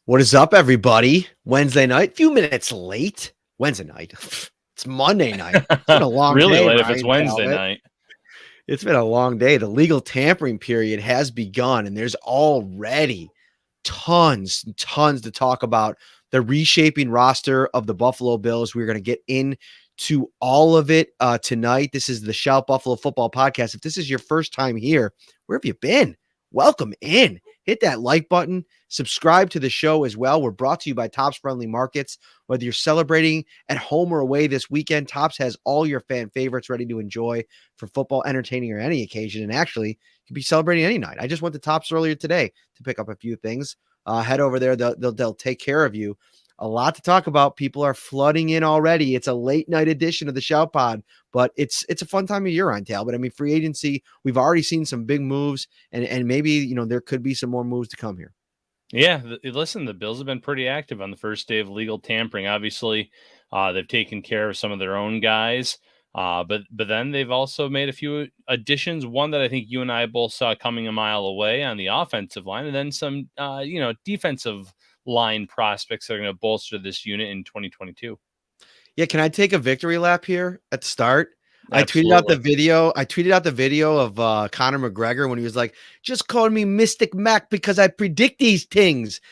What is up, everybody? Wednesday night, few minutes late. Wednesday night. It's Monday night. It's been a long Really day, late if it's Ryan Wednesday Talbot. night. It's been a long day. The legal tampering period has begun, and there's already tons and tons to talk about. The reshaping roster of the Buffalo Bills. We're going to get into all of it tonight. This is the Shout Buffalo Football Podcast. If this is your first time here, where have you been? Welcome in. Hit that like button. Subscribe to the show as well. We're brought to you by Tops Friendly Markets. Whether you're celebrating at home or away this weekend, Tops has all your fan favorites ready to enjoy for football, entertaining, or any occasion. And actually, you could be celebrating any night. I just went to Tops earlier today to pick up a few things. Head over there. They'll take care of you. A lot to talk about. People are flooding in already. It's a late night edition of the Shout Pod, but it's a fun time of year on Talbot. I mean, free agency, we've already seen some big moves, and maybe there could be some more moves to come here. Yeah, listen, the Bills have been pretty active on the first day of legal tampering. Obviously, they've taken care of some of their own guys, but then they've also made a few additions. One that I think you and I both saw coming a mile away on the offensive line, and then some, defensive line prospects that are going to bolster this unit in 2022. Yeah, can I take a victory lap here at the start? I tweeted Absolutely. out the video of Conor McGregor when he was like, just call me Mystic Mac because I predict these things.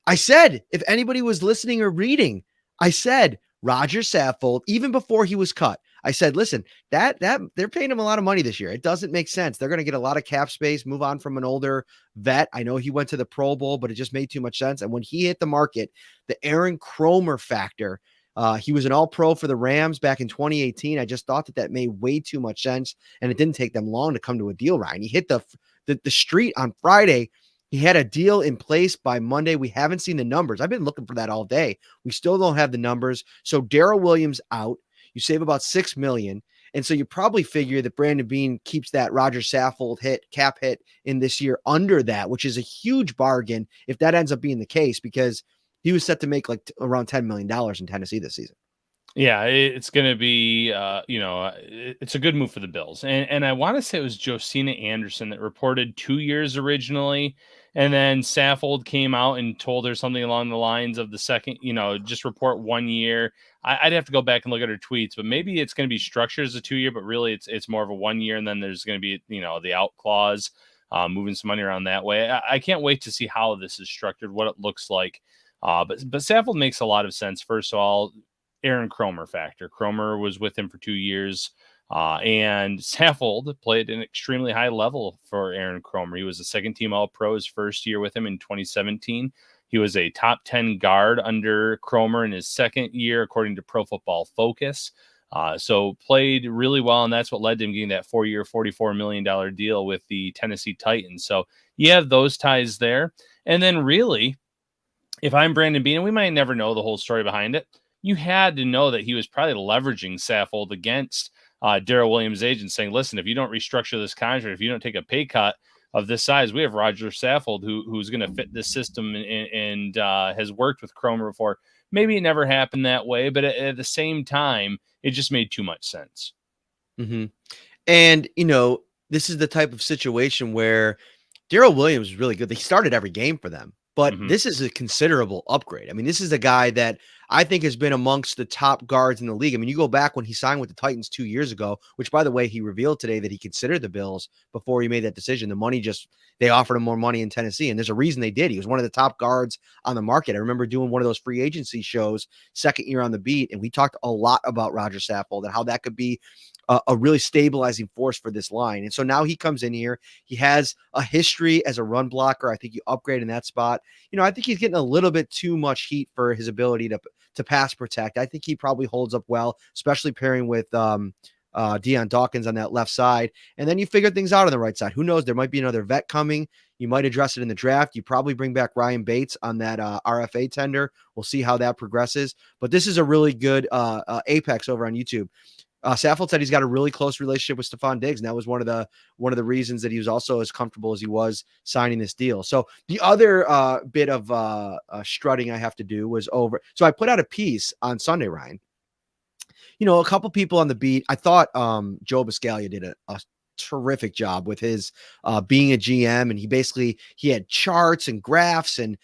I said, if anybody was listening or reading, I said Roger Saffold, even before he was cut, I said, listen, that they're paying him a lot of money this year. It doesn't make sense. They're going to get a lot of cap space, move on from an older vet. I know he went to the Pro Bowl, but it just made too much sense. And when he hit the market, the Aaron Cromer factor, he was an all-pro for the Rams back in 2018. I just thought that made way too much sense, and it didn't take them long to come to a deal, Ryan. He hit the street on Friday. He had a deal in place by Monday. We haven't seen the numbers. I've been looking for that all day. We still don't have the numbers. So Darrell Williams out. You save about $6 million. And so you probably figure that Brandon Beane keeps that Roger Saffold cap hit in this year under that, which is a huge bargain if that ends up being the case, because he was set to make like around $10 million in Tennessee this season. Yeah, it's going to be, it's a good move for the Bills. And I want to say it was Josina Anderson that reported 2 years originally. And then Saffold came out and told her something along the lines of the second, just report 1 year. I'd have to go back and look at her tweets, but maybe it's going to be structured as a 2 year, but really it's more of a 1 year. And then there's going to be, the out clause, moving some money around that way. I can't wait to see how this is structured, what it looks like. But Saffold makes a lot of sense. First of all, Aaron Cromer factor. Cromer was with him for 2 years, and Saffold played an extremely high level for Aaron Cromer. He was a second-team All-Pro his first year with him in 2017. He was a top 10 guard under Cromer in his second year, according to Pro Football Focus. So played really well, and that's what led to him getting that 4-year, $44 million deal with the Tennessee Titans. So you have those ties there. And then really, if I'm Brandon Beane, and we might never know the whole story behind it, you had to know that he was probably leveraging Saffold against Darrell Williams' agent, saying, listen, if you don't restructure this contract, if you don't take a pay cut of this size, we have Roger Saffold who's going to fit this system and has worked with Cromer before. Maybe it never happened that way, but at the same time, it just made too much sense. Mm-hmm. And, this is the type of situation where Darrell Williams is really good. He started every game for them, but this is a considerable upgrade. I mean, this is a guy that I think has been amongst the top guards in the league. I mean, you go back when he signed with the Titans 2 years ago, which, by the way, he revealed today that he considered the Bills before he made that decision. The money they offered him more money in Tennessee, and there's a reason they did. He was one of the top guards on the market. I remember doing one of those free agency shows, second year on the beat, and we talked a lot about Roger Saffold and how that could be a really stabilizing force for this line. And so now he comes in here. He has a history as a run blocker. I think you upgrade in that spot. I think he's getting a little bit too much heat for his ability to pass protect. I think he probably holds up well, especially pairing with Deion Dawkins on that left side. And then you figure things out on the right side. Who knows? There might be another vet coming. You might address it in the draft. You probably bring back Ryan Bates on that RFA tender. We'll see how that progresses. But this is a really good apex over on YouTube. Saffold said he's got a really close relationship with Stephon Diggs, and that was one of the reasons that he was also as comfortable as he was signing this deal. So the other bit of strutting I have to do was over. So I put out a piece on Sunday, Ryan. A couple people on the beat. I thought Joe Biscaglia did a terrific job with his being a GM, and he had charts and graphs and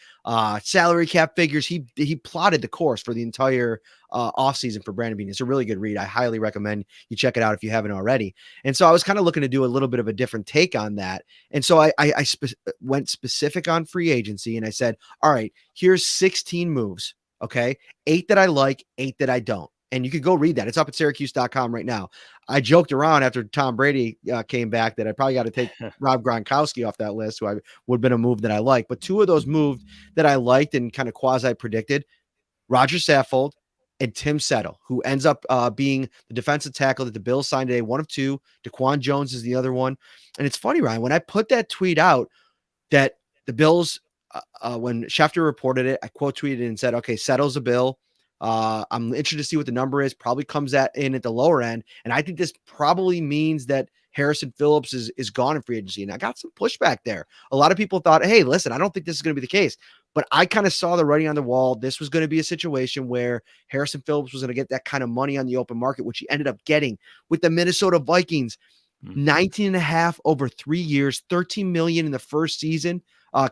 salary cap figures. He plotted the course for the entire offseason for Brandon Beane. It's a really good read. I highly recommend you check it out if you haven't already. And so I was kind of looking to do a little bit of a different take on that. And so I went specific on free agency, and I said, all right, here's 16 moves. Okay. 8 that I like, 8 that I don't. And you could go read that. It's up at Syracuse.com right now. I joked around after Tom Brady came back that I probably got to take Rob Gronkowski off that list, who would have been a move that I like. But 2 of those moved that I liked and kind of quasi predicted, Roger Saffold and Tim Settle, who ends up being the defensive tackle that the Bills signed today. 1 of 2. DaQuan Jones is the other one. And it's funny, Ryan, when I put that tweet out that the Bills, when Schefter reported it, I quote tweeted and said, okay, Settle's a Bill. I'm interested to see what the number is. Probably comes in at the lower end. And I think this probably means that Harrison Phillips is gone in free agency. And I got some pushback there. A lot of people thought, hey, listen, I don't think this is going to be the case. But I kind of saw the writing on the wall. This was going to be a situation where Harrison Phillips was going to get that kind of money on the open market, which he ended up getting with the Minnesota Vikings. 19 and a half over 3 years, 13 million in the first season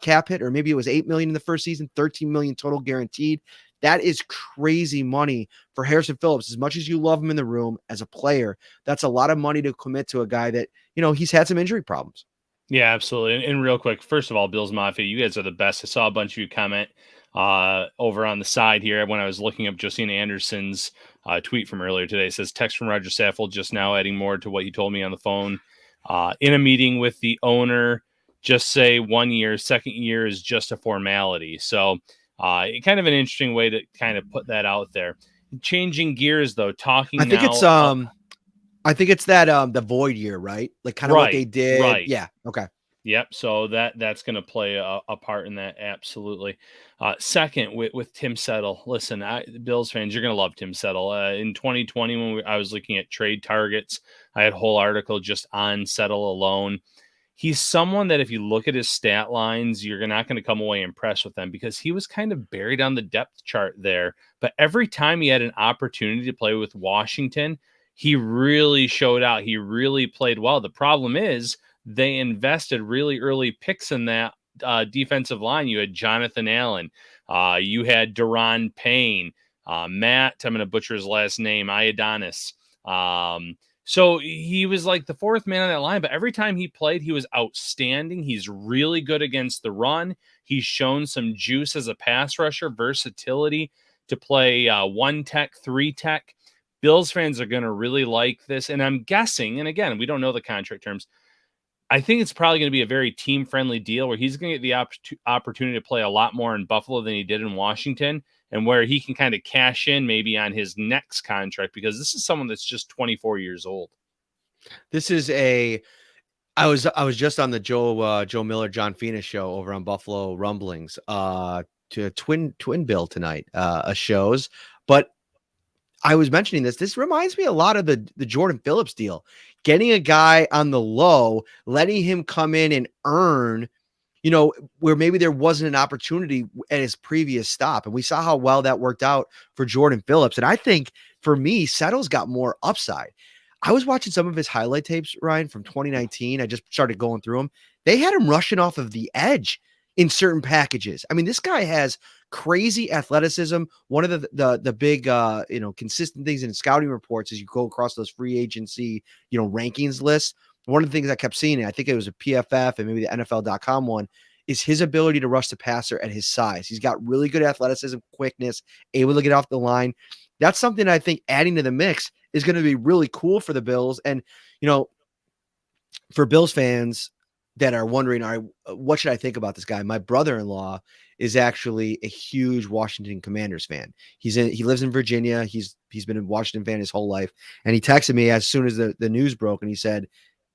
cap hit, or maybe it was 8 million in the first season, 13 million total guaranteed. That is crazy money for Harrison Phillips. As much as you love him in the room as a player, that's a lot of money to commit to a guy that, he's had some injury problems. Yeah, absolutely. And real quick, first of all, Bills Mafia, you guys are the best. I saw a bunch of you comment over on the side here when I was looking up Josina Anderson's tweet from earlier today. It says, text from Roger Saffold just now, adding more to what he told me on the phone. In a meeting with the owner, just say 1 year, second year is just a formality. So kind of an interesting way to kind of put that out there. Changing gears, though, talking I think now. I think it's that the void year, right? Like kind of what they did. Right. Yeah. Okay. Yep. So that's going to play a part in that. Absolutely. Second, with Tim Settle, listen, Bills fans, you're going to love Tim Settle. In 2020, when I was looking at trade targets, I had a whole article just on Settle alone. He's someone that if you look at his stat lines, you're not going to come away impressed with them because he was kind of buried on the depth chart there. But every time he had an opportunity to play with Washington, he really showed out. He really played well. The problem is they invested really early picks in that defensive line. You had Jonathan Allen. You had Daron Payne. Matt, I'm going to butcher his last name, Iodonis. So he was like the 4th man on that line, but every time he played, he was outstanding. He's really good against the run. He's shown some juice as a pass rusher, versatility to play 1-tech, 3-tech. Bills fans are going to really like this. And I'm guessing, and again, we don't know the contract terms, I think it's probably going to be a very team-friendly deal where he's going to get the opportunity to play a lot more in Buffalo than he did in Washington, and where he can kind of cash in maybe on his next contract, because this is someone that's just 24 years old. This is I was just on the Joe Miller, John Fina show over on Buffalo Rumblings to Twin Bill tonight shows, but I was mentioning this reminds me a lot of the Jordan Phillips deal, getting a guy on the low, letting him come in and earn, where maybe there wasn't an opportunity at his previous stop. And we saw how well that worked out for Jordan Phillips. And I think for me, Settle's got more upside. I was watching some of his highlight tapes, Ryan, from 2019. I just started going through them. They had him rushing off of the edge in certain packages. I mean, this guy has crazy athleticism. One of the big consistent things in scouting reports as you go across those free agency rankings lists. One of the things I kept seeing, and I think it was a PFF and maybe the NFL.com one, is his ability to rush the passer at his size. He's got really good athleticism, quickness, able to get off the line. That's something I think adding to the mix is going to be really cool for the Bills. And for Bills fans that are wondering, all right, what should I think about this guy? My brother-in-law is actually a huge Washington Commanders fan. He lives in Virginia. He's been a Washington fan his whole life. And he texted me as soon as the news broke, and he said,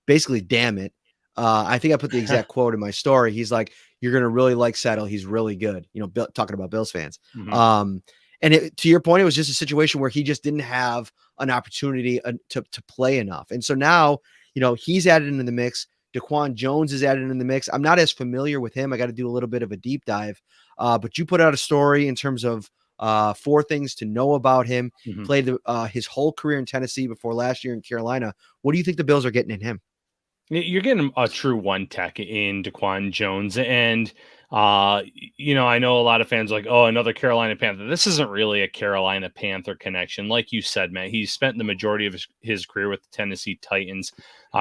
basically, damn it. I think I put the exact quote in my story. He's like, you're going to really like Settle. He's really good. Talking about Bills fans. Mm-hmm. And to your point, it was just a situation where he just didn't have an opportunity to play enough. And so now, he's added into the mix. DaQuan Jones is added in the mix. I'm not as familiar with him. I got to do a little bit of a deep dive. But you put out a story in terms of 4 things to know about him. Mm-hmm. Played his whole career in Tennessee before last year in Carolina. What do you think the Bills are getting in him? You're getting a true one tech in DaQuan Jones. And, I know a lot of fans are like, oh, another Carolina Panther. This isn't really a Carolina Panther connection. Like you said, Matt, he spent the majority of his career with the Tennessee Titans.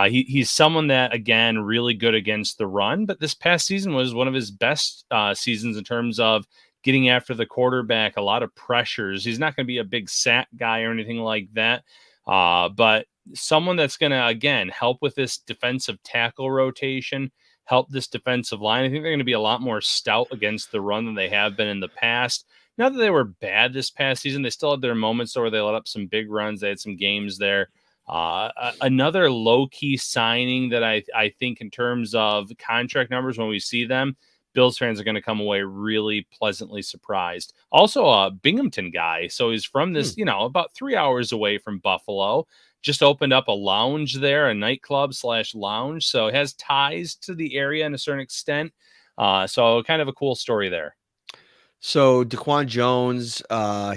He's someone that, again, really good against the run. But this past season was one of his best seasons in terms of getting after the quarterback, a lot of pressures. He's not going to be a big sack guy or anything like that. But someone that's going to, again, help with this defensive tackle rotation, help this defensive line. I think they're going to be a lot more stout against the run than they have been in the past. Not that they were bad this past season. They still had their moments where they let up some big runs. They had some games there. Another low-key signing that I think in terms of contract numbers, when we see them, Bills fans are going to come away really pleasantly surprised. Also, a Binghamton guy. So he's from this, about 3 hours away from Buffalo. Just opened up a lounge there, a nightclub / lounge. So it has ties to the area in a certain extent. So kind of a cool story there. So DaQuan Jones,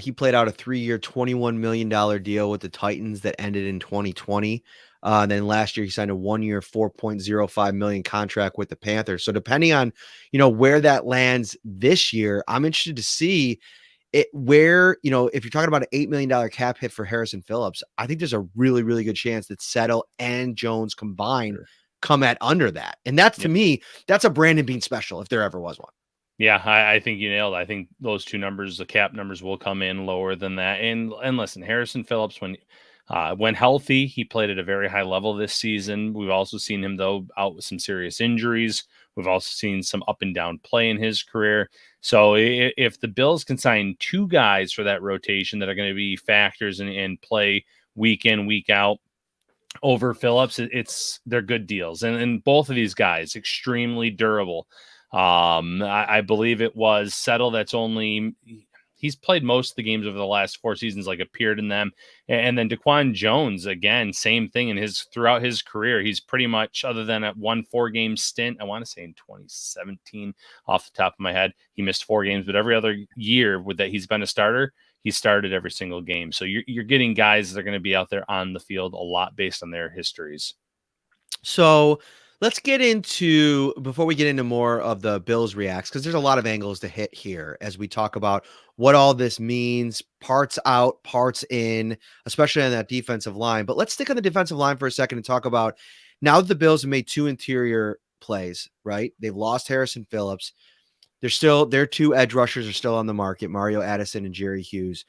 he played out a 3-year, $21 million deal with the Titans that ended in 2020. Then last year he signed a 1-year, $4.05 million contract with the Panthers. So depending on, where that lands this year, I'm interested to see it where, if you're talking about an $8 million cap hit for Harrison Phillips, I think there's a really, really good chance that Settle and Jones combined come at under that. And that's, to me, that's a Brandon Beane special if there ever was one. Yeah, I think you nailed it. I think those two numbers, the cap numbers, will come in lower than that. And listen, Harrison Phillips, when healthy, he played at a very high level this season. We've also seen him, though, out with some serious injuries. We've also seen some up and down play in his career. So if the Bills can sign two guys for that rotation that are going to be factors and play week in, week out over Phillips, they're good deals. And both of these guys, extremely durable. I believe it was Settle he's played most of the games over the last 4 seasons, like appeared in them. And then DaQuan Jones, again, same thing throughout his career. He's pretty much, other than at 1 4-game stint, I want to say in 2017, off the top of my head, he missed 4 games, but every other year that he's been a starter, he started every single game. So you're getting guys that are going to be out there on the field a lot based on their histories. So let's get into, before we get into more of the Bills reacts, because there's a lot of angles to hit here as we talk about what all this means, parts out, parts in, especially on that defensive line. But let's stick on the defensive line for a second and talk about, now that the Bills have made 2 interior plays, right? They've lost Harrison Phillips. Their 2 edge rushers are still on the market, Mario Addison and Jerry Hughes.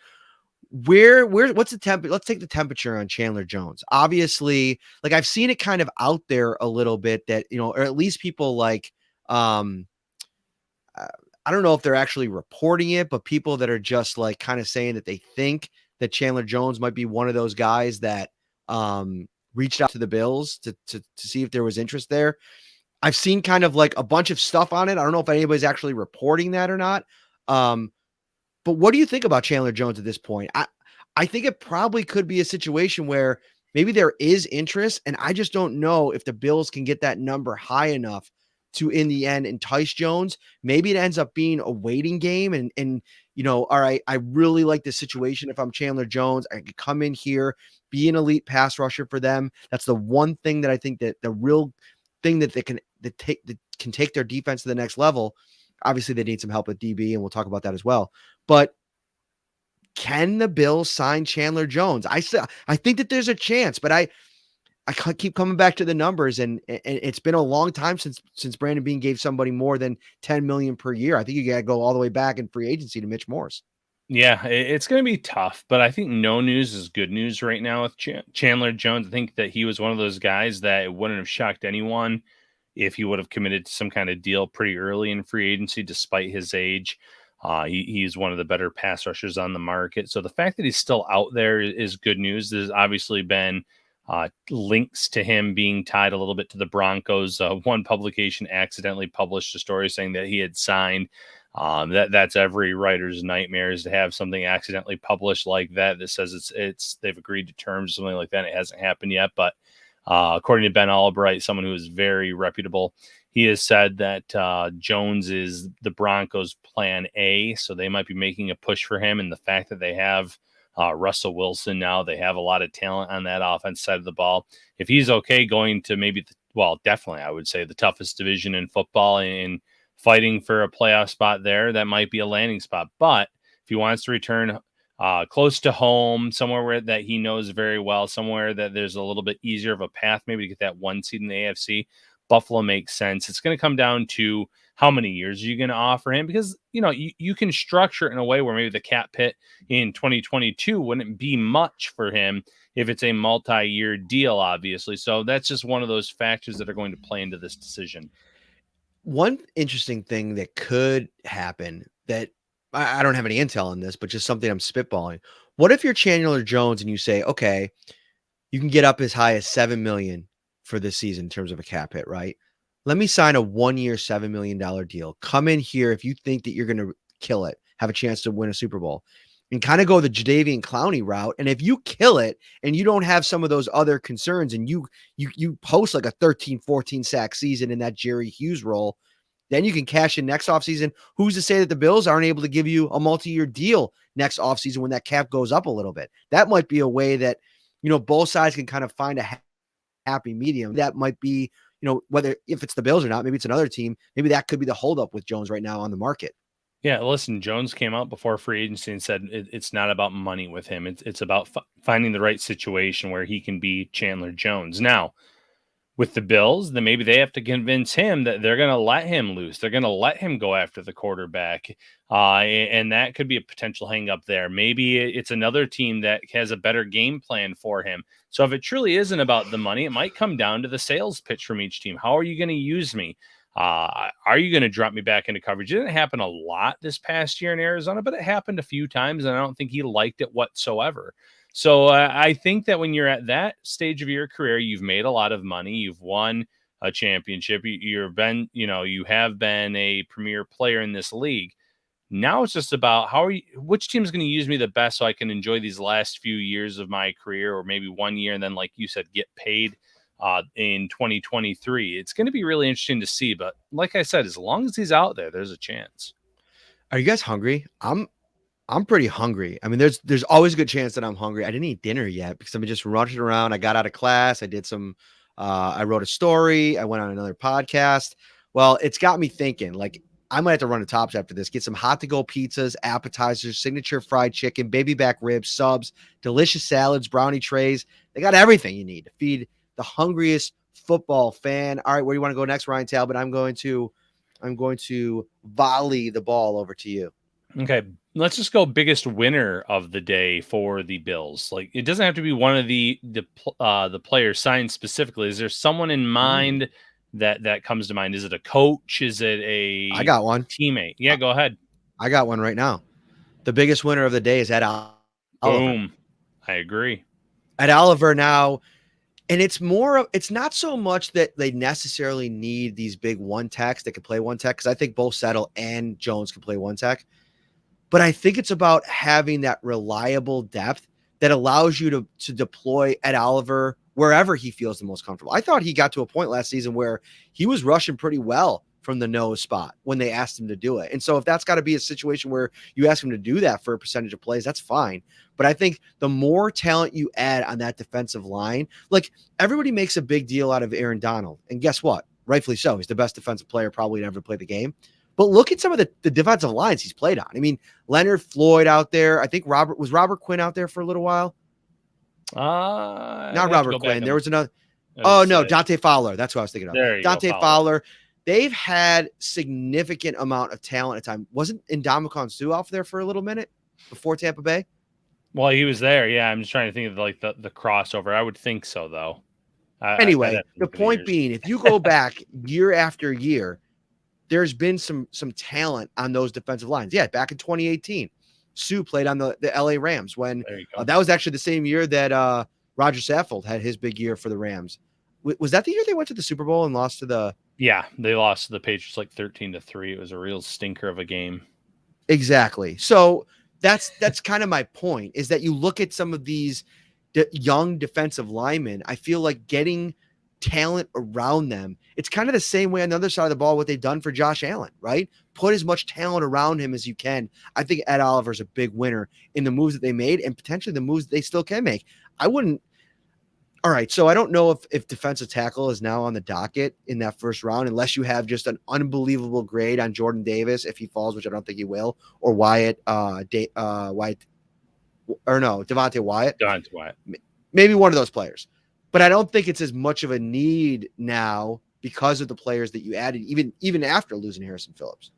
What's the temp? Let's take the temperature on Chandler Jones. Obviously, like, I've seen it kind of out there a little bit that, or at least people like, I don't know if they're actually reporting it, but people that are just like kind of saying that they think that Chandler Jones might be one of those guys that reached out to the Bills to see if there was interest there. I've seen kind of like a bunch of stuff on it. I don't know if anybody's actually reporting that or not. But what do you think about Chandler Jones at this point? I think it probably could be a situation where maybe there is interest, and I just don't know if the Bills can get that number high enough to, in the end, entice Jones. Maybe it ends up being a waiting game, and all right, I really like this situation. If I'm Chandler Jones, I could come in here, be an elite pass rusher for them. That's the one thing that I think that the real thing that can take their defense to the next level. Obviously, they need some help with DB, and we'll talk about that as well. But can the Bills sign Chandler Jones? I think that there's a chance, but I keep coming back to the numbers, and it's been a long time since Brandon Beane gave somebody more than $10 million per year. I think you got to go all the way back in free agency to Mitch Morse. Yeah, it's going to be tough, but I think no news is good news right now with Chandler Jones. I think that he was one of those guys that it wouldn't have shocked anyone if he would have committed to some kind of deal pretty early in free agency, despite his age. He's one of the better pass rushers on the market. So the fact that he's still out there is good news. There's obviously been links to him being tied a little bit to the Broncos. One publication accidentally published a story saying that he had signed. That's every writer's nightmare, is to have something accidentally published like that says they've agreed to terms or something like that. It hasn't happened yet, but according to Ben Albright, someone who is very reputable, he has said that Jones is the Broncos' plan A, so they might be making a push for him. And the fact that they have Russell Wilson now, they have a lot of talent on that offense side of the ball. If he's okay going to maybe well, definitely, I would say the toughest division in football, and fighting for a playoff spot there, that might be a landing spot. But if he wants to return close to home, somewhere where that he knows very well, somewhere that there's a little bit easier of a path, maybe to get that 1 seed in the AFC, Buffalo makes sense. It's going to come down to how many years are you going to offer him? Because, you can structure it in a way where maybe the cap hit in 2022 wouldn't be much for him if it's a multi-year deal, obviously. So that's just one of those factors that are going to play into this decision. One interesting thing that could happen that I don't have any intel on this, but just something I'm spitballing. What if you're Chandler Jones and you say, okay, you can get up as high as 7 million for this season in terms of a cap hit, right? Let me sign a 1-year, $7 million deal. Come in here if you think that you're going to kill it, have a chance to win a Super Bowl, and kind of go the Jadeveon Clowney route. And if you kill it and you don't have some of those other concerns and you post like a 13, 14 sack season in that Jerry Hughes role, then you can cash in next offseason. Who's to say that the Bills aren't able to give you a multi-year deal next offseason when that cap goes up a little bit? That might be a way that, both sides can kind of find a happy medium. That might be, whether if it's the Bills or not, maybe it's another team. Maybe that could be the holdup with Jones right now on the market. Yeah, listen, Jones came out before free agency and said it's not about money with him. It's about finding the right situation where he can be Chandler Jones. Now, with the Bills, then maybe they have to convince him that they're going to let him loose. They're going to let him go after the quarterback. And that could be a potential hang up there. Maybe it's another team that has a better game plan for him. So if it truly isn't about the money, it might come down to the sales pitch from each team. How are you going to use me? Are you going to drop me back into coverage? It didn't happen a lot this past year in Arizona, but it happened a few times, and I don't think he liked it whatsoever. So I think that when you're at that stage of your career, you've made a lot of money, you've won a championship, you have been a premier player in this league. Now it's just about which team is going to use me the best so I can enjoy these last few years of my career, or maybe 1 year, and then, like you said, get paid in 2023. It's going to be really interesting to see. But like I said, as long as he's out there, there's a chance. Are you guys hungry? I'm pretty hungry. I mean, there's always a good chance that I'm hungry. I didn't eat dinner yet because I'm just rushing around. I got out of class. I did I wrote a story. I went on another podcast. Well, it's got me thinking, like, I might have to run to Tops after this, get some hot to go pizzas, appetizers, signature fried chicken, baby back ribs, subs, delicious salads, brownie trays. They got everything you need to feed the hungriest football fan. All right, where do you want to go next, Ryan Talbot? I'm going to volley the ball over to you. Okay, let's just go biggest winner of the day for the Bills. Like, it doesn't have to be one of the players signed specifically. Is there someone in mind that comes to mind? Is it a coach? Is it I got one. Teammate? Yeah, go ahead. I got one right now. The biggest winner of the day is Ed Oliver. Boom. I agree. Ed Oliver now, and it's not so much that they necessarily need these big one techs that can play one tech, because I think both Settle and Jones can play one tech. But I think it's about having that reliable depth that allows you to deploy Ed Oliver wherever he feels the most comfortable. I thought he got to a point last season where he was rushing pretty well from the nose spot when they asked him to do it. And so if that's got to be a situation where you ask him to do that for a percentage of plays, that's fine. But I think the more talent you add on that defensive line, like, everybody makes a big deal out of Aaron Donald. And guess what? Rightfully so. He's the best defensive player probably to ever play the game. But look at some of the defensive lines he's played on. I mean, Leonard Floyd out there. I think Robert Quinn out there for a little while. Not Robert Quinn. There was another. Oh, no, Dante Fowler. That's what I was thinking of. Dante Fowler. They've had significant amount of talent at time. Wasn't Ndamukong Suh off there for a little minute before Tampa Bay? Well, he was there. Yeah, I'm just trying to think of like the crossover. I would think so, though. Anyway, the point being, if you go back year after year, there's been some talent on those defensive lines. Yeah, back in 2018, Suh played on the LA Rams when that was actually the same year that Roger Saffold had his big year for the Rams. Was that the year they went to the Super Bowl and lost to the? Yeah, they lost to the Patriots like 13-3. It was a real stinker of a game. Exactly. So that's kind of my point, is that you look at some of these young defensive linemen. I feel like getting talent around them, it's kind of the same way on the other side of the ball, what they've done for Josh Allen, right? Put as much talent around him as you can. I think Ed Oliver's a big winner in the moves that they made and potentially the moves they still can make. All right, so I don't know if defensive tackle is now on the docket in that first round, unless you have just an unbelievable grade on Jordan Davis if he falls, which I don't think he will, or Wyatt, or no, Devontae Wyatt, Dante Wyatt. maybe one of those players. But I don't think it's as much of a need now because of the players that you added, even after losing Harrison Phillips.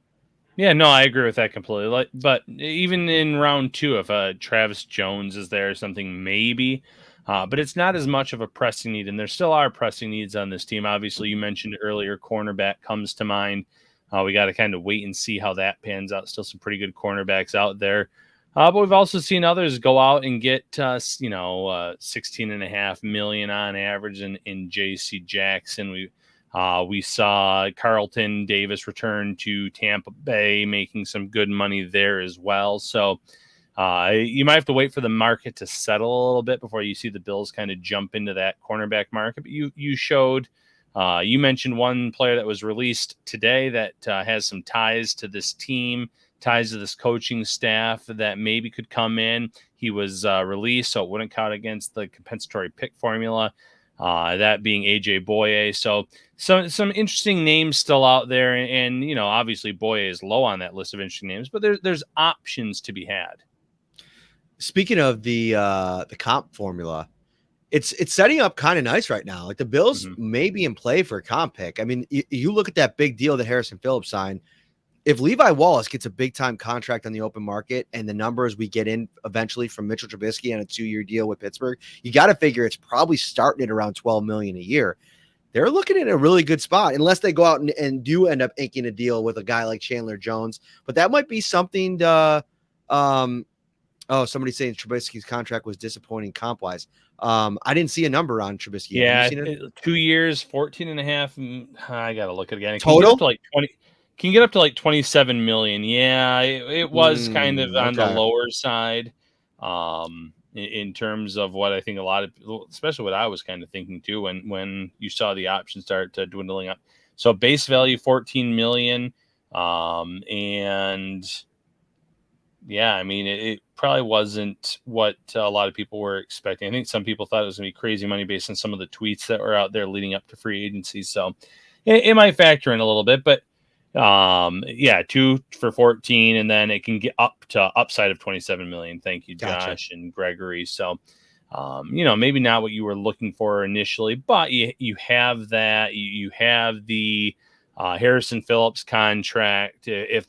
Yeah, no, I agree with that completely. Like, but even in round 2, if Travis Jones is there or something, maybe. But it's not as much of a pressing need, and there still are pressing needs on this team. Obviously, you mentioned earlier, cornerback comes to mind. We got to kind of wait and see how that pans out. Still some pretty good cornerbacks out there. But we've also seen others go out and get, $16.5 million on average in J.C. Jackson. We saw Carlton Davis return to Tampa Bay, making some good money there as well. So you might have to wait for the market to settle a little bit before you see the Bills kind of jump into that cornerback market. But you showed, you mentioned one player that was released today that has some ties to this team, ties to this coaching staff that maybe could come in. He was released, so it wouldn't count against the compensatory pick formula. That being AJ Boye. So some interesting names still out there, and obviously Boye is low on that list of interesting names, but there's options to be had. Speaking of the comp formula, it's setting up kind of nice right now. Like the Bills may be in play for a comp pick. I mean, you look at that big deal that Harrison Phillips signed. If Levi Wallace gets a big time contract on the open market and the numbers we get in eventually from Mitchell Trubisky on a 2-year deal with Pittsburgh, you got to figure it's probably starting at around $12 million a year. They're looking at a really good spot unless they go out and do end up inking a deal with a guy like Chandler Jones. But that might be something to, somebody's saying Trubisky's contract was disappointing comp wise. I didn't see a number on Trubisky. Yeah, 2 years, 14.5. I got to look at it again. It Total? can get up to like 20. Can get up to like 27 million. Yeah, it was kind of on the lower side, in terms of what I think a lot of, especially what I was kind of thinking too, when you saw the options start dwindling up. So base value 14 million, and yeah, I mean it probably wasn't what a lot of people were expecting. I think some people thought it was going to be crazy money based on some of the tweets that were out there leading up to free agency. So it might factor in a little bit, but. 2 for 14, and then it can get up to upside of 27 million. Thank you, Josh and Gregory. So, maybe not what you were looking for initially, but you have that. You have the Harrison Phillips contract. If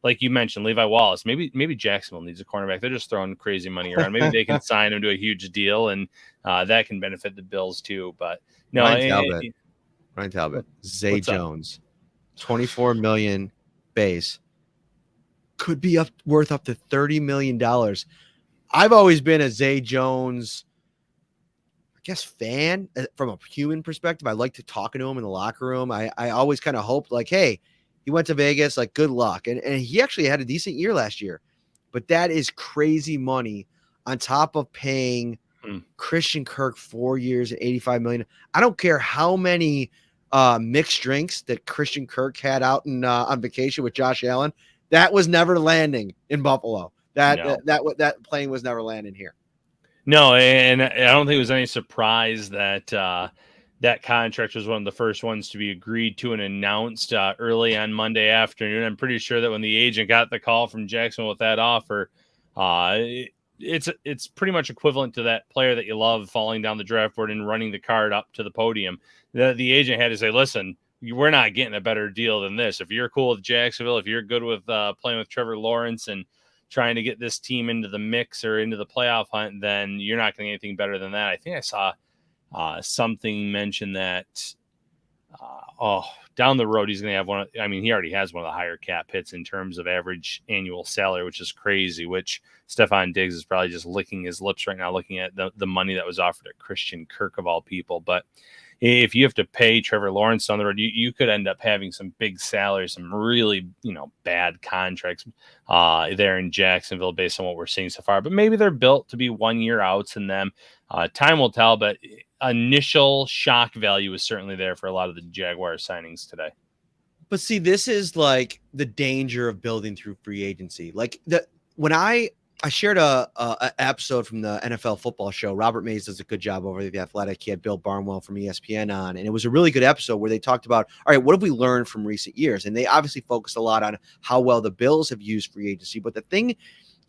like you mentioned, Levi Wallace, maybe Jacksonville needs a cornerback. They're just throwing crazy money around. Maybe they can sign him to a huge deal, and that can benefit the Bills too. But no, Ryan Talbot, Zay Jones. 24 million base could be worth up to $30 million. I've always been a Zay Jones, I guess, fan from a human perspective. I like to talk to him in the locker room. I always kind of hoped like, hey, he went to Vegas, like good luck. And he actually had a decent year last year, but that is crazy money on top of paying Christian Kirk 4 years and $85 million. I don't care how many mixed drinks that Christian Kirk had out on vacation with Josh Allen. That was never landing in Buffalo. That plane was never landing here. No, and I don't think it was any surprise that that contract was one of the first ones to be agreed to and announced early on Monday afternoon. I'm pretty sure that when the agent got the call from Jacksonville with that offer, it's pretty much equivalent to that player that you love falling down the draft board and running the card up to the podium. The agent had to say, listen, we're not getting a better deal than this. If you're cool with Jacksonville, if you're good with playing with Trevor Lawrence and trying to get this team into the mix or into the playoff hunt, then you're not going to get anything better than that. I think I saw something mention that, down the road, he's going to have one. I mean, he already has one of the higher cap hits in terms of average annual salary, which is crazy, which Stephon Diggs is probably just licking his lips right now, looking at the money that was offered at Christian Kirk of all people. But if you have to pay Trevor Lawrence on the road, you could end up having some big salaries, some really, bad contracts there in Jacksonville based on what we're seeing so far. But maybe they're built to be 1 year outs in them. Time will tell, but initial shock value is certainly there for a lot of the Jaguar signings today. But see, this is like the danger of building through free agency. Like when I I shared a episode from the NFL football show. Robert Mays does a good job over at The Athletic. He had Bill Barnwell from ESPN on, and it was a really good episode where they talked about, all right, what have we learned from recent years? And they obviously focused a lot on how well the Bills have used free agency. But the thing,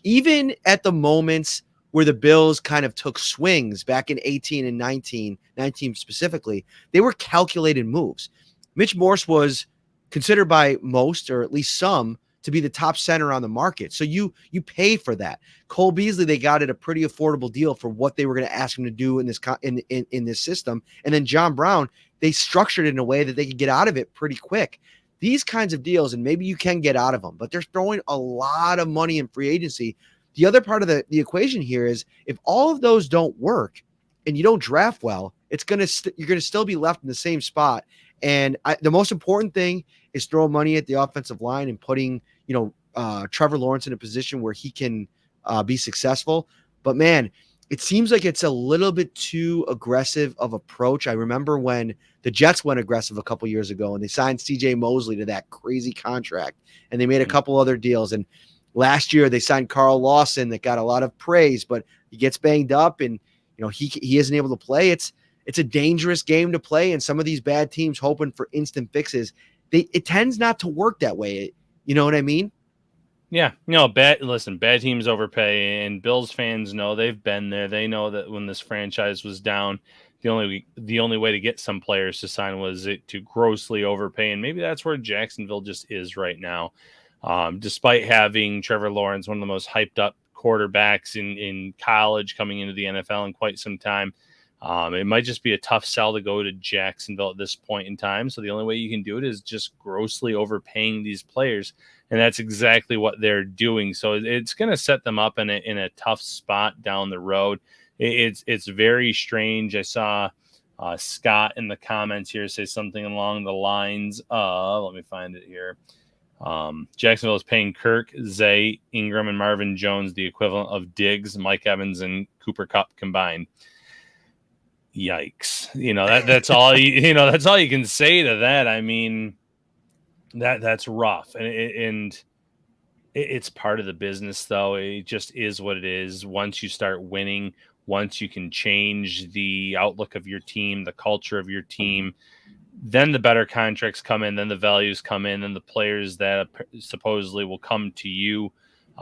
even at the moments where the Bills kind of took swings back in 18 and 19 specifically, they were calculated moves. Mitch Morse was considered by most, or at least some, to be the top center on the market. So you pay for that. Cole Beasley, they got at a pretty affordable deal for what they were going to ask him to do in this in this system. And then John Brown, they structured it in a way that they could get out of it pretty quick. These kinds of deals, and maybe you can get out of them, but they're throwing a lot of money in free agency. The other part of the equation here is if all of those don't work and you don't draft well, it's you're gonna still be left in the same spot. And the most important thing is throwing money at the offensive line and putting Trevor Lawrence in a position where he can be successful. But man, it seems like it's a little bit too aggressive of approach. I remember when the Jets went aggressive a couple years ago and they signed CJ Mosley to that crazy contract, and they made a couple other deals. And last year they signed Carl Lawson that got a lot of praise, but he gets banged up and he isn't able to play. It's a dangerous game to play, and some of these bad teams hoping for instant fixes, it tends not to work that way. You know what I mean? Yeah, bad teams overpay, and Bills fans know, they've been there. They know that when this franchise was down, the only way to get some players to sign was to grossly overpay, and maybe that's where Jacksonville just is right now. Despite having Trevor Lawrence, one of the most hyped up quarterbacks in college, coming into the NFL in quite some time, it might just be a tough sell to go to Jacksonville at this point in time. So the only way you can do it is just grossly overpaying these players. And that's exactly what they're doing. So it's going to set them up in a tough spot down the road. It's very strange. I saw Scott in the comments here say something along the lines of, let me find it here. Jacksonville is paying Kirk, Zay, Ingram, and Marvin Jones the equivalent of Diggs, Mike Evans, and Cooper Kupp combined. Yikes. That's all that's all you can say to that. I mean, that's rough, and it's part of the business, though. It just is what it is. Once you start winning, once you can change the outlook of your team, the culture of your team, then the better contracts come in, then the values come in, and the players that supposedly will come to you,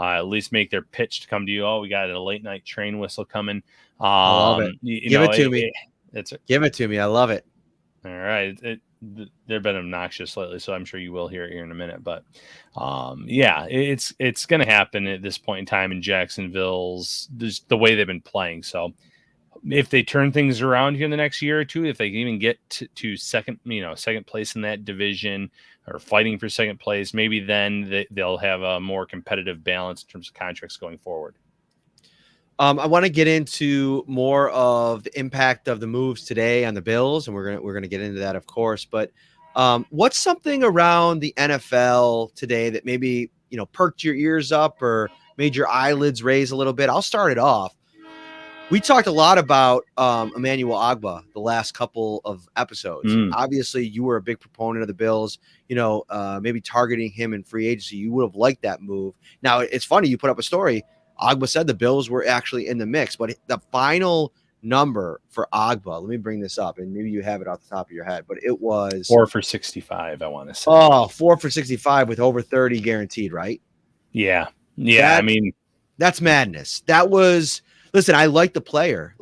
at least make their pitch to come to you. Oh, we got a late night train whistle coming. I love it. Give it to me. Give it to me. I love it. All right. They've been obnoxious lately, so I'm sure you will hear it here in a minute. But yeah, it's going to happen at this point in time in Jacksonville's, the way they've been playing. So if they turn things around here in the next year or two, if they can even get to second place in that division, or fighting for second place, maybe then they'll have a more competitive balance in terms of contracts going forward. I want to get into more of the impact of the moves today on the Bills, and we're gonna get into that, of course. But what's something around the NFL today that maybe perked your ears up or made your eyelids raise a little bit? I'll start it off. We talked a lot about Emmanuel Ogbah the last couple of episodes. Obviously, you were a big proponent of the Bills, maybe targeting him in free agency. You would have liked that move. Now, it's funny, you put up a story. Ogbah said the Bills were actually in the mix, but the final number for Ogbah, let me bring this up, and maybe you have it off the top of your head, but it was 4 for 65, I want to say. Oh, 4 for 65 with over 30 guaranteed, right? Yeah. That's madness. That was... Listen, I like the player.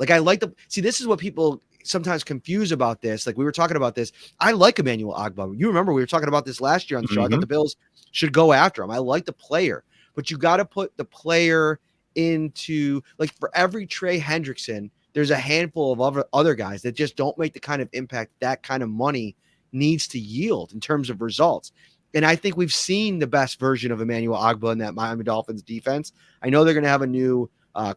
See, this is what people sometimes confuse about this. Like, we were talking about this. I like Emmanuel Ogbah. You remember we were talking about this last year on the show. I thought the Bills should go after him. I like the player, but you got to put the player into, like, for every Trey Hendrickson, there's a handful of other guys that just don't make the kind of impact that kind of money needs to yield in terms of results. And I think we've seen the best version of Emmanuel Ogbah in that Miami Dolphins defense. I know they're going to have a new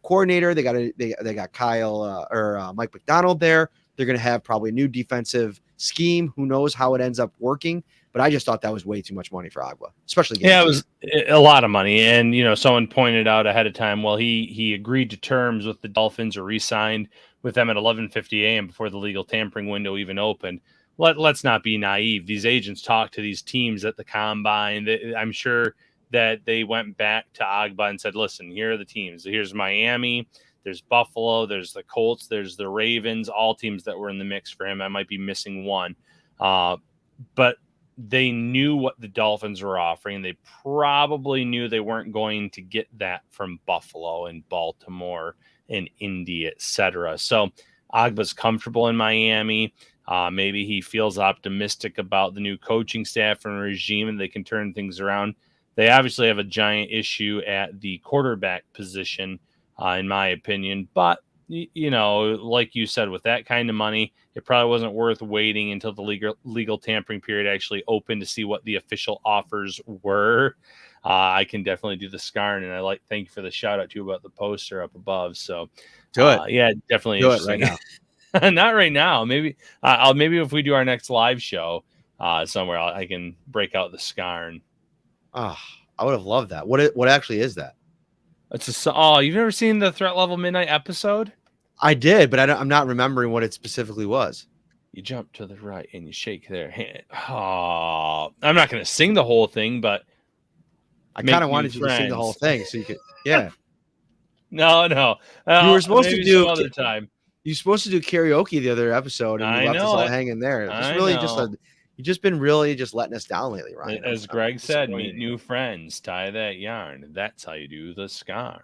coordinator. They got Kyle or Mike McDonald there. They're going to have probably a new defensive scheme. Who knows how it ends up working? But I just thought that was way too much money for Ogbah, especially. Yeah, it was a lot of money. And, someone pointed out ahead of time, well, he agreed to terms with the Dolphins or re-signed with them at 11:50 a.m. before the legal tampering window even opened. Let's not be naive. These agents talk to these teams at the combine. I'm sure that they went back to Agba and said, listen, here are the teams. Here's Miami, there's Buffalo, there's the Colts, there's the Ravens, all teams that were in the mix for him. I might be missing one. But they knew what the Dolphins were offering. They probably knew they weren't going to get that from Buffalo and Baltimore and Indy, etc. So Agba's comfortable in Miami. Maybe he feels optimistic about the new coaching staff and regime, and they can turn things around. They obviously have a giant issue at the quarterback position, in my opinion. But, like you said, with that kind of money, it probably wasn't worth waiting until the legal tampering period actually opened to see what the official offers were. I can definitely do the scarn, and thank you for the shout out too about the poster up above. So, yeah, definitely do it right now. Not right now. Maybe maybe if we do our next live show somewhere, I can break out the scarn. Oh, I would have loved that. What actually is that? You've never seen the Threat Level Midnight episode? I did, but I'm not remembering what it specifically was. You jump to the right and you shake their hand. Oh, I'm not going to sing the whole thing, but I kind of wanted you to sing the whole thing so you could. Yeah. No. You were supposed to do other time. You're supposed to do karaoke the other episode, and you left us all hanging there. It's really you've just been really just letting us down lately, Ryan. As Greg said, meet new friends, tie that yarn. That's how you do the scarn.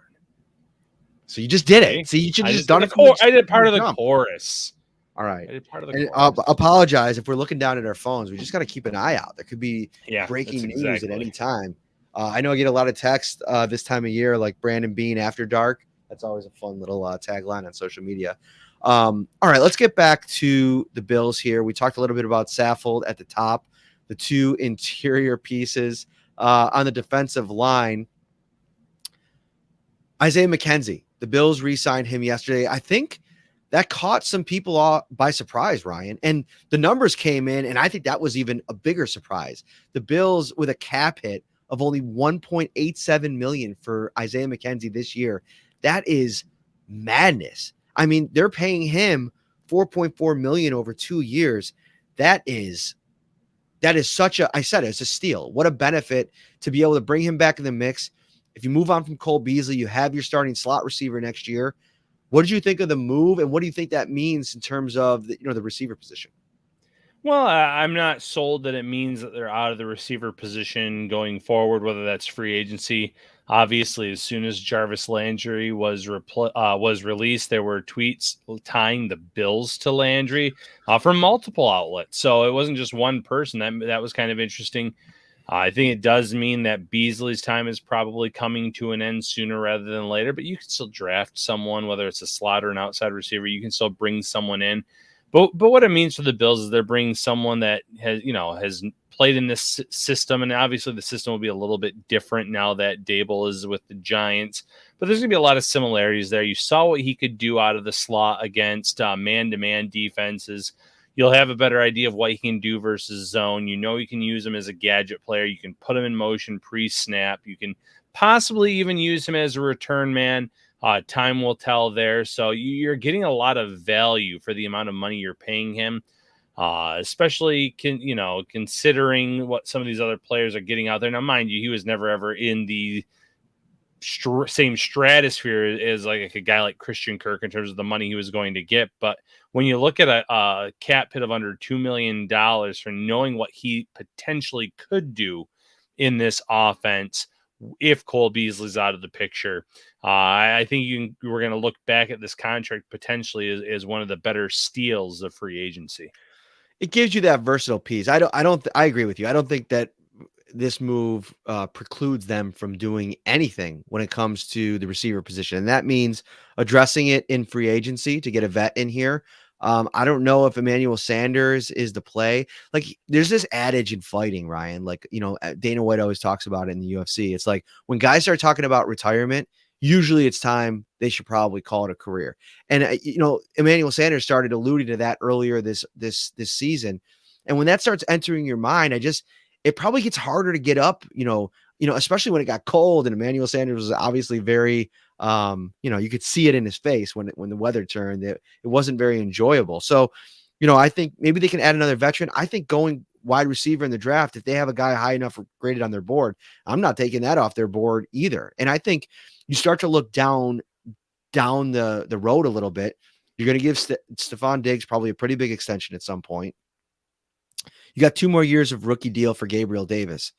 So you just did it. See, you should have just done it. I did part of the chorus. All right. I did part of the chorus. Apologize if we're looking down at our phones. We just got to keep an eye out. There could be breaking news at any time. I know I get a lot of text this time of year, like Brandon Bean After Dark. That's always a fun little tagline on social media. All right, let's get back to the Bills here. We talked a little bit about Saffold at the top, the two interior pieces on the defensive line. Isaiah McKenzie, the Bills re-signed him yesterday. I think that caught some people by surprise, Ryan. And the numbers came in, and I think that was even a bigger surprise. The Bills with a cap hit of only $1.87 million for Isaiah McKenzie this year. That is madness. I mean, they're paying him $4.4 million over 2 years. That is such a, I said it's a steal. What a benefit to be able to bring him back in the mix. If you move on from Cole Beasley, you have your starting slot receiver next year. What did you think of the move, and what do you think that means in terms of the receiver position? Well, I'm not sold that it means that they're out of the receiver position going forward, whether that's free agency. Obviously, as soon as Jarvis Landry was released, there were tweets tying the Bills to Landry from multiple outlets. So it wasn't just one person. That was kind of interesting. I think it does mean that Beasley's time is probably coming to an end sooner rather than later, but you can still draft someone, whether it's a slot or an outside receiver. You can still bring someone in. But what it means for the Bills is they're bringing someone that has played in this system, and obviously the system will be a little bit different now that Dable is with the Giants. But there's going to be a lot of similarities there. You saw what he could do out of the slot against man-to-man defenses. You'll have a better idea of what he can do versus zone. You can use him as a gadget player. You can put him in motion pre-snap. You can possibly even use him as a return man. Time will tell there. So you're getting a lot of value for the amount of money you're paying him, especially considering what some of these other players are getting out there. Now, mind you, he was never ever in the same stratosphere as like a guy like Christian Kirk in terms of the money he was going to get. But when you look at a cap hit of under $2 million for knowing what he potentially could do in this offense, if Cole Beasley's out of the picture, I think we're going to look back at this contract potentially as one of the better steals of free agency. It gives you that versatile piece. I agree with you. I don't think that this move precludes them from doing anything when it comes to the receiver position. And that means addressing it in free agency to get a vet in here. I don't know if Emmanuel Sanders is the play. Like, there's this adage in fighting, Ryan, like, Dana White always talks about it in the UFC. It's like when guys start talking about retirement, usually it's time they should probably call it a career. And, Emmanuel Sanders started alluding to that earlier this season. And when that starts entering your mind, it probably gets harder to get up, especially when it got cold, and Emmanuel Sanders was obviously very, you could see it in his face when the weather turned. It wasn't very enjoyable. So, I think maybe they can add another veteran. I think going wide receiver in the draft, if they have a guy high enough graded on their board, I'm not taking that off their board either. And I think you start to look down the road a little bit. You're going to give Stephon Diggs probably a pretty big extension at some point. You got 2 more years of rookie deal for Gabriel Davis.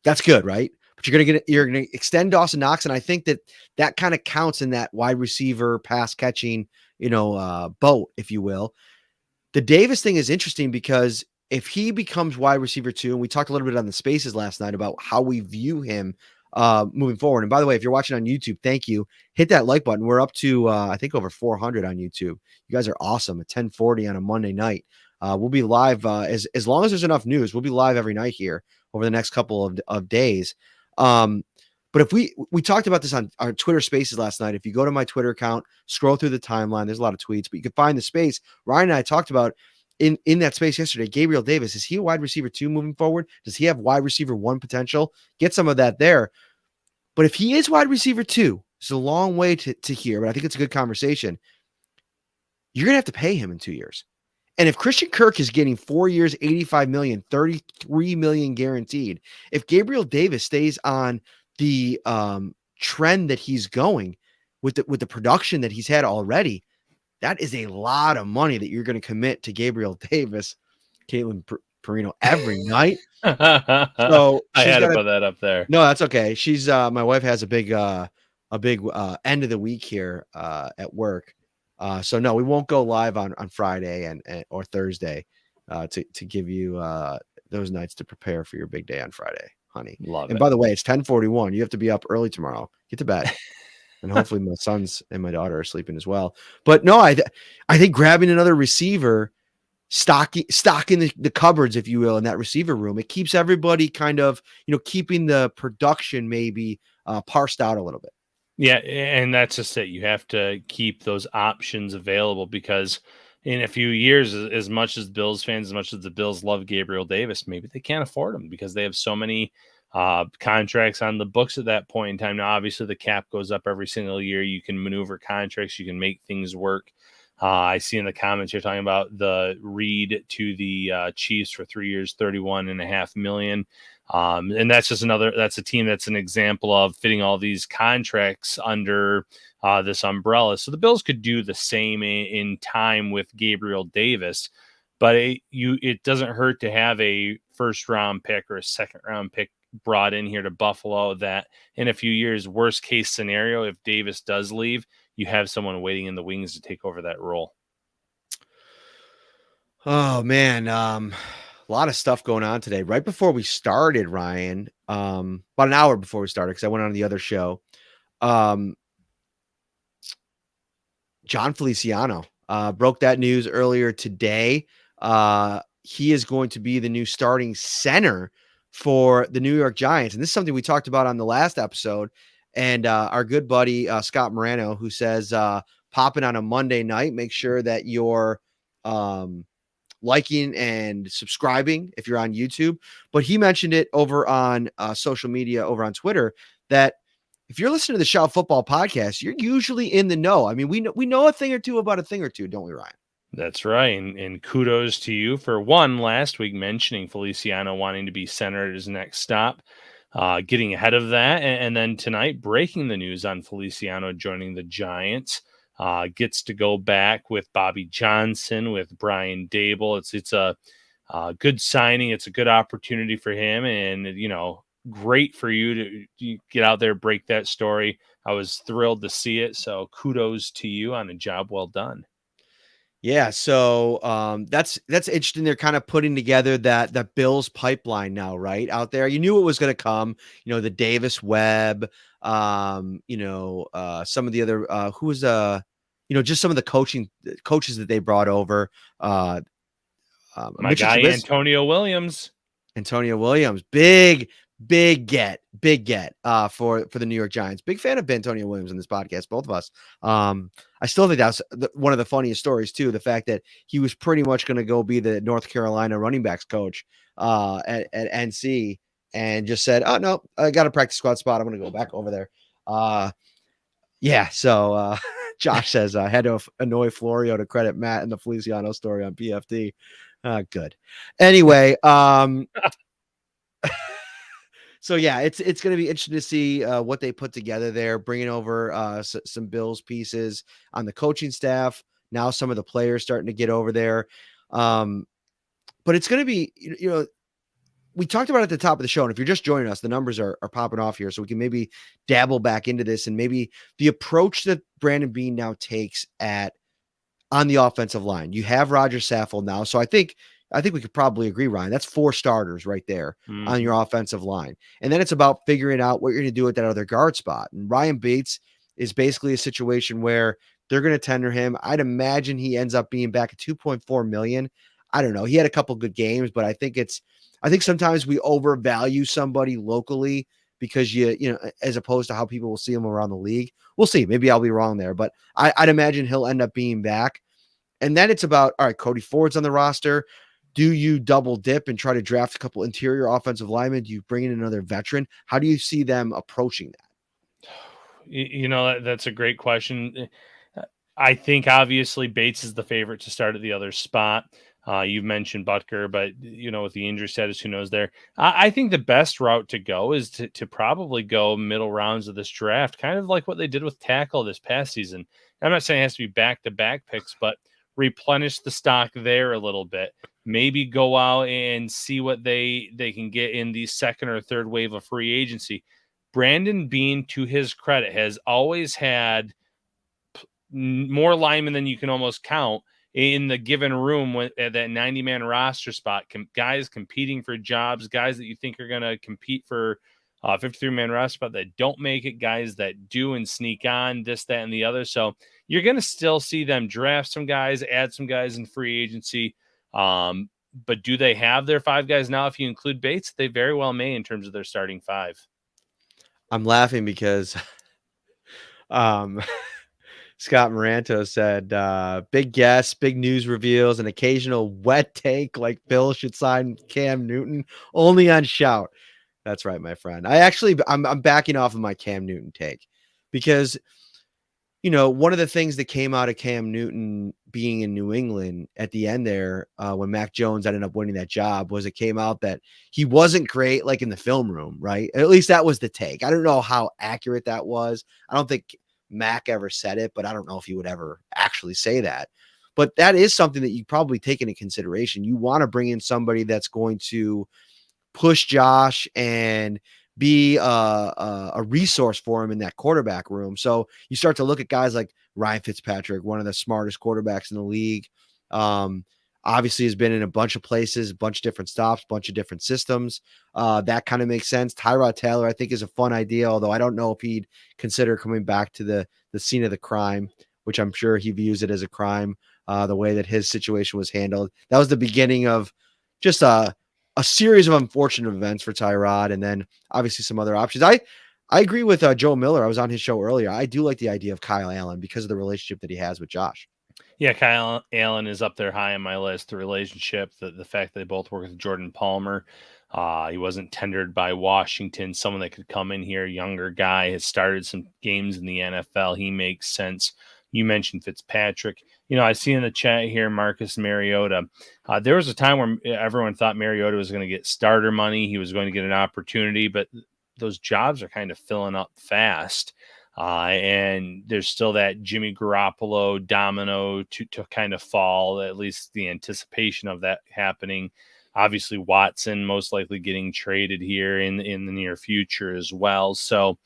That's good, right? But you're going to extend Dawson Knox, and I think that kind of counts in that wide receiver pass catching, boat, if you will. The Davis thing is interesting because if he becomes wide receiver 2, and we talked a little bit on the spaces last night about how we view him moving forward. And by the way, if you're watching on YouTube, thank you. Hit that like button. We're up to, I think, over 400 on YouTube. You guys are awesome at 10:40 on a Monday night. We'll be live as long as there's enough news. We'll be live every night here over the next couple of days. But if we talked about this on our Twitter spaces last night. If you go to my Twitter account, scroll through the timeline, there's a lot of tweets, but you can find the space. Ryan and I talked about in that space yesterday. Gabriel Davis, is he a wide receiver 2 moving forward? Does he have wide receiver 1 potential? Get some of that there. But if he is wide receiver 2, it's a long way to here, but I think it's a good conversation. You're going to have to pay him in 2 years. And if Christian Kirk is getting 4 years, $85 million, $33 million guaranteed, if Gabriel Davis stays on the trend that he's going with the production that he's had already, that is a lot of money that you're going to commit to Gabriel Davis, Caitlin Parrino, every night. So I had to put that up there. No, that's okay. She's my wife has a big end of the week here at work. So no, we won't go live on Friday and or Thursday to give you those nights to prepare for your big day on Friday, honey. Love and it. By the way, it's 10:41. You have to be up early tomorrow. Get to bed. And hopefully my sons and my daughter are sleeping as well. But no, I think grabbing another receiver, stocking the cupboards, if you will, in that receiver room, it keeps everybody kind of, keeping the production maybe parsed out a little bit. Yeah, and that's just it. You have to keep those options available because in a few years, as much as Bills fans, as much as the Bills love Gabriel Davis, maybe they can't afford him because they have so many contracts on the books at that point in time. Now, obviously, the cap goes up every single year. You can maneuver contracts. You can make things work. I see in the comments you're talking about the Reed to the Chiefs for 3 years, $31.5 million. And that's just that's a team that's an example of fitting all these contracts under this umbrella. So the Bills could do the same in time with Gabriel Davis, but it doesn't hurt to have a first round pick or a second round pick brought in here to Buffalo that in a few years, worst case scenario, if Davis does leave, you have someone waiting in the wings to take over that role. Oh man. A lot of stuff going on today. Right before we started, Ryan, about an hour before we started, because I went on the other show. John Feliciano broke that news earlier today. He is going to be the new starting center for the New York Giants. And this is something we talked about on the last episode. And our good buddy, Scott Morano, who says, popping on a Monday night, make sure that you're liking and subscribing if you're on YouTube. But he mentioned it over on social media, over on Twitter, that if you're listening to the Shout Football podcast, you're usually in the know. I mean, we know a thing or two about a thing or two, don't we, Ryan? That's right. And kudos to you for last week mentioning Feliciano wanting to be center at his next stop, getting ahead of that. And then tonight, breaking the news on Feliciano joining the Giants. Gets to go back with Bobby Johnson, with Brian Dable. It's a good signing. It's a good opportunity for him. And, great for you to get out there, break that story. I was thrilled to see it. So kudos to you on a job well done. Yeah, so that's interesting. They're kind of putting together that Bills pipeline now, right out there. You knew it was going to come. The Davis Webb. Some of the other who was just some of the coaches that they brought over. My guy Antonio Williams. Big get for the New York Giants. Big fan of Antonio Williams in this podcast, both of us. I still think that's one of the funniest stories too. The fact that he was pretty much going to go be the North Carolina running backs coach at NC, and just said, "Oh no, I got a practice squad spot. I'm going to go back over there." So Josh says I had to annoy Florio to credit Matt and the Feliciano story on PFT. Good. Anyway, so yeah, it's going to be interesting to see what they put together there, bringing over some Bills pieces on the coaching staff. Now some of the players starting to get over there, but it's going to be we talked about it at the top of the show, and if you're just joining us, the numbers are popping off here, so we can maybe dabble back into this and maybe the approach that Brandon Beane now takes on the offensive line. You have Roger Saffold now, so I think we could probably agree, Ryan. That's 4 starters right there on your offensive line. And then it's about figuring out what you're going to do with that other guard spot. And Ryan Bates is basically a situation where they're going to tender him. I'd imagine he ends up being back at $2.4 million. I don't know. He had a couple good games, but I think sometimes we overvalue somebody locally because as opposed to how people will see him around the league. We'll see. Maybe I'll be wrong there, but I'd imagine he'll end up being back. And then it's about, all right, Cody Ford's on the roster. Do you double dip and try to draft a couple interior offensive linemen? Do you bring in another veteran? How do you see them approaching that? That's a great question. I think obviously Bates is the favorite to start at the other spot. You've mentioned Butker, but with the injury status, who knows there? I think the best route to go is to probably go middle rounds of this draft, kind of like what they did with tackle this past season. I'm not saying it has to be back-to-back picks, but replenish the stock there a little bit. Maybe go out and see what they can get in the second or third wave of free agency. Brandon Beane, to his credit, has always had more linemen than you can almost count in the given room at that 90-man roster spot. Guys competing for jobs, guys that you think are going to compete for 53-man roster spot that don't make it, guys that do and sneak on this, that, and the other. So you're going to still see them draft some guys, add some guys in free agency. But do they have their 5 guys now? If you include Bates, they very well may in terms of their starting 5. I'm laughing because Scott Moranto said, big guests, big news reveals, an occasional wet take like Bill should sign Cam Newton only on Shout. That's right, my friend. I'm backing off of my Cam Newton take because, one of the things that came out of Cam Newton being in New England at the end there, when Mac Jones ended up winning that job, was it came out that he wasn't great, like in the film room, right? At least that was the take. I don't know how accurate that was. I don't think Mac ever said it, but I don't know if he would ever actually say that. But that is something that you probably take into consideration. You want to bring in somebody that's going to push Josh and be a resource for him in that quarterback room. So you start to look at guys like Ryan Fitzpatrick, one of the smartest quarterbacks in the league. Obviously has been in a bunch of places, a bunch of different stops, a bunch of different systems. That kind of makes sense. Tyrod Taylor, I think, is a fun idea, although I don't know if he'd consider coming back to the scene of the crime, which I'm sure he views it as a crime, the way that his situation was handled. That was the beginning of just a series of unfortunate events for Tyrod, and then obviously some other options. I agree with Joe Miller. I was on his show earlier. I do like the idea of Kyle Allen because of the relationship that he has with Josh. Yeah, Kyle Allen is up there high on my list. The relationship, the fact that they both work with Jordan Palmer. He wasn't tendered by Washington. Someone that could come in here, younger guy, has started some games in the NFL. He makes sense. You mentioned Fitzpatrick. I see in the chat here, Marcus Mariota. There was a time where everyone thought Mariota was going to get starter money. He was going to get an opportunity, but those jobs are kind of filling up fast. And there's still that Jimmy Garoppolo domino to kind of fall, at least the anticipation of that happening. Obviously, Watson most likely getting traded here in the near future as well. So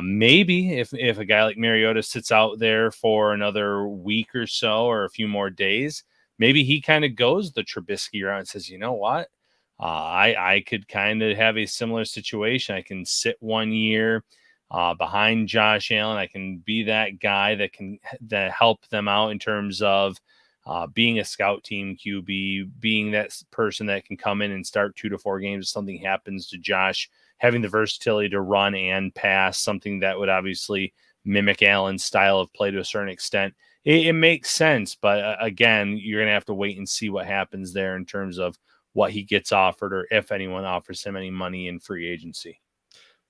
maybe if a guy like Mariota sits out there for another week or so or a few more days, maybe he kind of goes the Trubisky route and says, you know what? I could kind of have a similar situation. I can sit 1 year behind Josh Allen. I can be that guy that help them out in terms of being a scout team QB, being that person that can come in and start 2 to 4 games if something happens to Josh, having the versatility to run and pass, something that would obviously mimic Allen's style of play to a certain extent. It makes sense, but again, you're going to have to wait and see what happens there in terms of what he gets offered or if anyone offers him any money in free agency.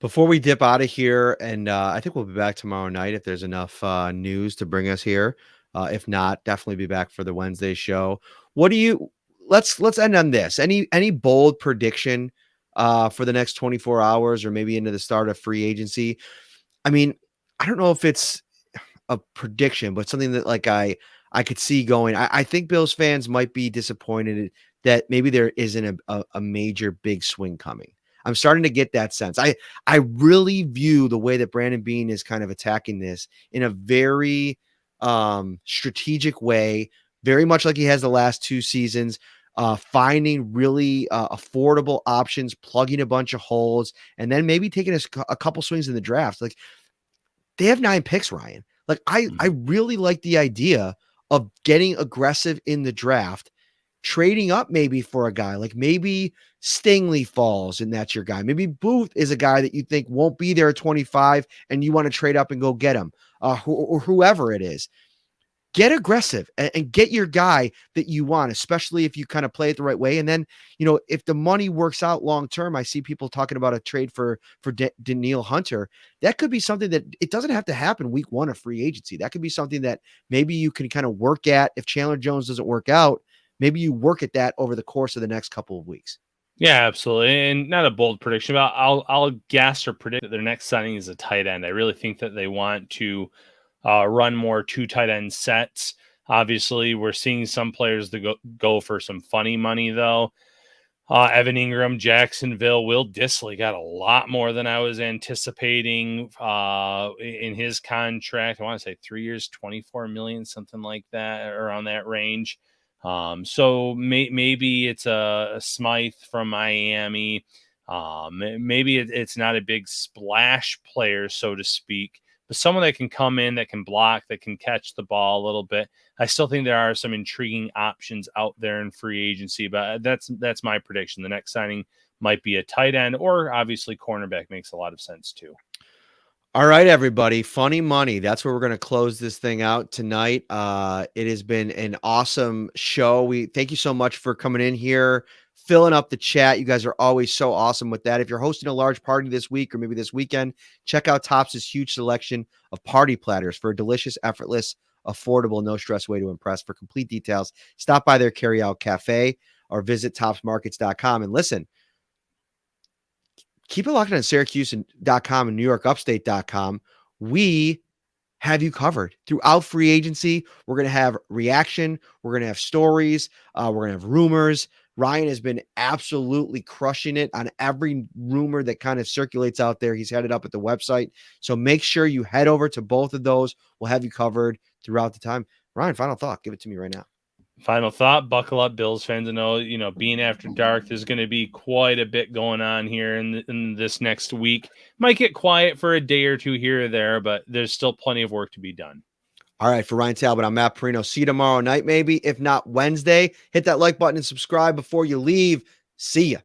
Before we dip out of here, and I think we'll be back tomorrow night if there's enough news to bring us here. If not, definitely be back for the Wednesday show. What do you let's end on this. Any bold prediction for the next 24 hours or maybe into the start of free agency? I mean, I don't know if it's a prediction, but something that like I could see going. I think Bills fans might be disappointed that maybe there isn't a major big swing coming. I'm starting to get that sense. I really view the way that Brandon Beane is kind of attacking this in a very strategic way, very much like he has the last 2 seasons. Finding really affordable options, plugging a bunch of holes, and then maybe taking a couple swings in the draft. Like they have 9 picks, Ryan. Like I really like the idea of getting aggressive in the draft, trading up maybe for a guy like maybe Stingley falls and that's your guy. Maybe Booth is a guy that you think won't be there at 25 and you want to trade up and go get him, or whoever it is. Get aggressive and get your guy that you want, especially if you kind of play it the right way. And then, if the money works out long term, I see people talking about a trade for Daniil Hunter. That could be something that it doesn't have to happen week 1 of free agency. That could be something that maybe you can kind of work at. If Chandler Jones doesn't work out, maybe you work at that over the course of the next couple of weeks. Yeah, absolutely. And not a bold prediction, but I'll guess or predict that their next signing is a tight end. I really think that they want to run more 2 tight end sets. Obviously, we're seeing some players that go for some funny money, though. Evan Ingram, Jacksonville, Will Dissly got a lot more than I was anticipating in his contract. I want to say 3 years, 24 million, something like that, around that range. So maybe it's a Smythe from Miami. Maybe it's not a big splash player, so to speak, but someone that can come in, that can block, that can catch the ball a little bit. I still think there are some intriguing options out there in free agency, but that's my prediction. The next signing might be a tight end, or obviously cornerback makes a lot of sense too. All right, everybody. Funny money. That's where we're going to close this thing out tonight. It has been an awesome show. We thank you so much for coming in here, filling up the chat. You guys are always so awesome with that. If you're hosting a large party this week or maybe this weekend, check out Topps' huge selection of party platters for a delicious, effortless, affordable, no stress way to impress. For complete details, stop by their carryout cafe or visit topsmarkets.com. And listen, keep it locked on Syracuse.com and NewYorkUpstate.com. We have you covered throughout free agency. We're going to have reaction. We're going to have stories. We're going to have rumors. Ryan has been absolutely crushing it on every rumor that kind of circulates out there. He's headed up at the website. So make sure you head over to both of those. We'll have you covered throughout the time. Ryan, final thought. Give it to me right now. Final thought, buckle up, Bills fans. I know, being after dark, there's going to be quite a bit going on here in this next week. Might get quiet for a day or two here or there, but there's still plenty of work to be done. All right, for Ryan Talbot, I'm Matt Parrino. See you tomorrow night, maybe. If not Wednesday, hit that like button and subscribe before you leave. See ya.